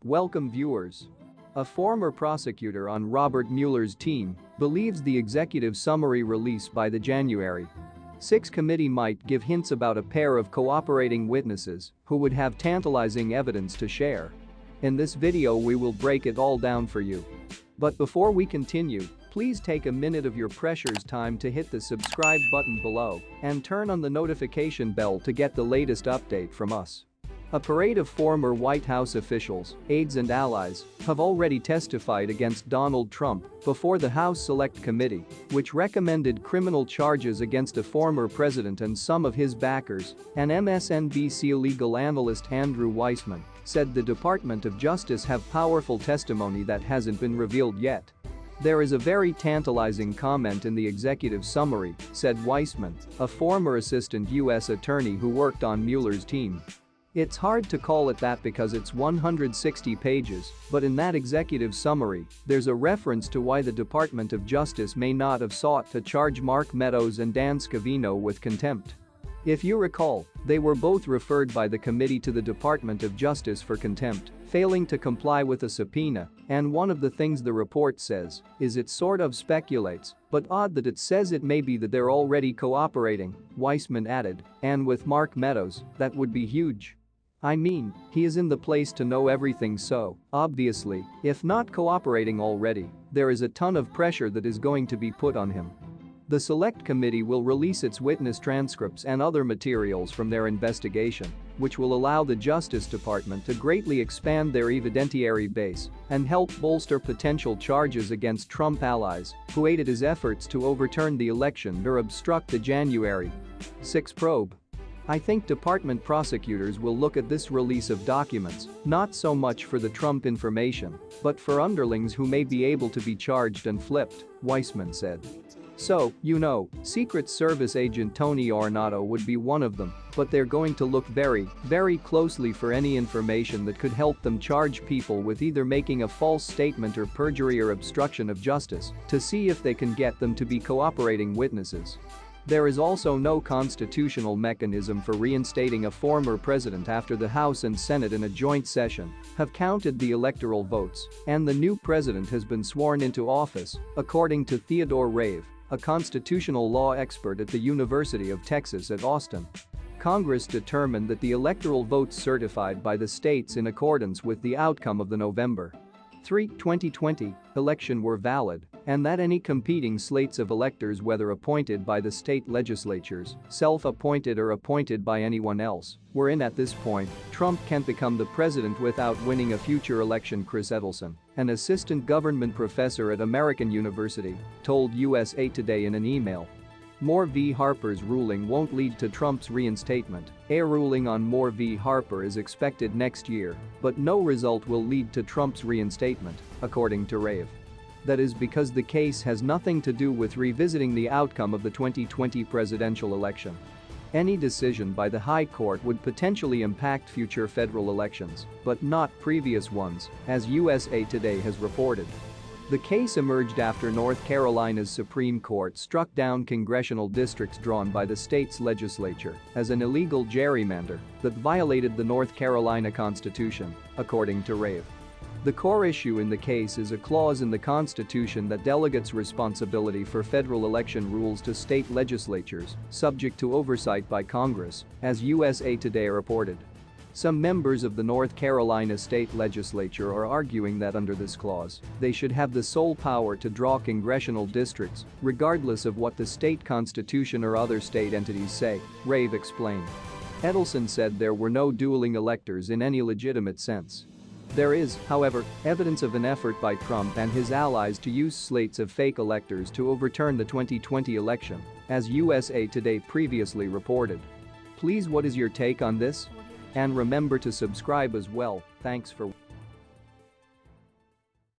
Welcome viewers. A former prosecutor on Robert Mueller's team believes the executive summary release by the January 6 committee might give hints about a pair of cooperating witnesses who would have tantalizing evidence to share. In this video we will break it all down for you. But before we continue, please take a minute of your precious time to hit the subscribe button below and turn on the notification bell to get the latest update from us. A parade of former White House officials, aides and allies have already testified against Donald Trump before the House Select Committee, which recommended criminal charges against a former president and some of his backers. An MSNBC legal analyst Andrew Weissman said the Department of Justice have powerful testimony that hasn't been revealed yet. There is a very tantalizing comment in the executive summary, said Weissman, a former assistant U.S. attorney who worked on Mueller's team. It's hard to call it that because it's 160 pages, but in that executive summary, there's a reference to why the Department of Justice may not have sought to charge Mark Meadows and Dan Scavino with contempt. If you recall, they were both referred by the committee to the Department of Justice for contempt, failing to comply with a subpoena, and one of the things the report says is it sort of speculates, but odd that it says it may be that they're already cooperating, Weissman added, and with Mark Meadows, that would be huge. I mean, he is in the place to know everything, so, obviously, if not cooperating already, there is a ton of pressure that is going to be put on him. The Select Committee will release its witness transcripts and other materials from their investigation, which will allow the Justice Department to greatly expand their evidentiary base and help bolster potential charges against Trump allies who aided his efforts to overturn the election or obstruct the January 6 probe. I think department prosecutors will look at this release of documents not so much for the Trump information, but for underlings who may be able to be charged and flipped, Weissman said. So, Secret Service agent Tony Ornato would be one of them, but they're going to look very, very closely for any information that could help them charge people with either making a false statement or perjury or obstruction of justice to see if they can get them to be cooperating witnesses. There is also no constitutional mechanism for reinstating a former president after the House and Senate in a joint session have counted the electoral votes and the new president has been sworn into office, according to Theodore Rave, a constitutional law expert at the University of Texas at Austin. Congress determined that the electoral votes certified by the states in accordance with the outcome of the November 3, 2020 election were valid, and that any competing slates of electors, whether appointed by the state legislatures, self-appointed or appointed by anyone else, were in at this point. Trump can't become the president without winning a future election, Chris Edelson, an assistant government professor at American University, told USA Today in an email. Moore v. Harper's ruling won't lead to Trump's reinstatement. A ruling on Moore v. Harper is expected next year, but no result will lead to Trump's reinstatement, according to Rave. That is because the case has nothing to do with revisiting the outcome of the 2020 presidential election. Any decision by the High Court would potentially impact future federal elections, but not previous ones, as USA Today has reported. The case emerged after North Carolina's Supreme Court struck down congressional districts drawn by the state's legislature as an illegal gerrymander that violated the North Carolina Constitution, according to Rave. The core issue in the case is a clause in the Constitution that delegates responsibility for federal election rules to state legislatures, subject to oversight by Congress, as USA Today reported. Some members of the North Carolina state legislature are arguing that under this clause, they should have the sole power to draw congressional districts, regardless of what the state constitution or other state entities say, Rave explained. Edelson said there were no dueling electors in any legitimate sense. There is, however, evidence of an effort by Trump and his allies to use slates of fake electors to overturn the 2020 election, as USA Today previously reported. Please, what is your take on this? And remember to subscribe as well. Thanks for watching.